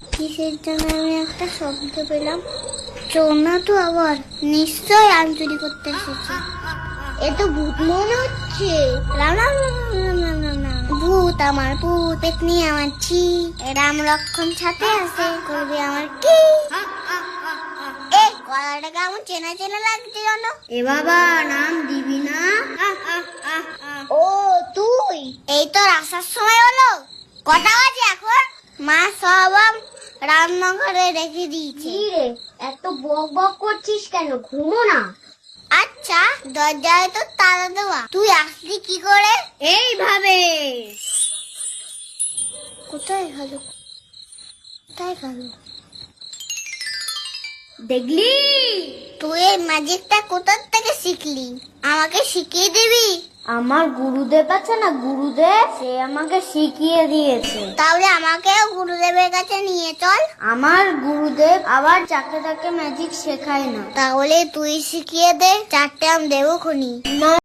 কিসের জন্য আমি একটা শব্দ পেলাম? চোর না তো আবার, নিশ্চয় আমি চুরি করতে এসেছি। এ তো ভূত মনে হচ্ছে। রাম রাম রাম রাম রাম রাম রাম। ভূত আমার ভূত, পেতনি আমার ছি, রাম লক্ষণ সাথে আছে, করবে আমার কি? এ গলাটা কেমন চেনা চেনা লাগছে জানো? এ বাবা, নাম দিবি না? ও তুই, এই তো আসার সময় হলো। কটা বাজে এখন? মা সব রান্নাঘরে রেখে দিয়েছে। রে, এত বক বক করছিস কেন? ঘুমো না। আচ্ছা, দরজায় তো তালা দেওয়া, তুই আসলি কি করে? এইভাবে। কোথায় গেল? কোথায় গেল? দেখলি? তুই এই ম্যাজিকটা কোথা থেকে শিখলি? আমাকে শিখিয়ে দিবি? আমার গুরুদেব আছে না, গুরুদেব, সে আমাকে শিখিয়ে দিয়েছে। তাহলে আমাকেও গুরুদেবের কাছে নিয়ে চল। আমার গুরুদেব আবার যাকে তাকে ম্যাজিক শেখায় না। তাহলে তুই শিখিয়ে দে, 4টে আম দেবো খুনি।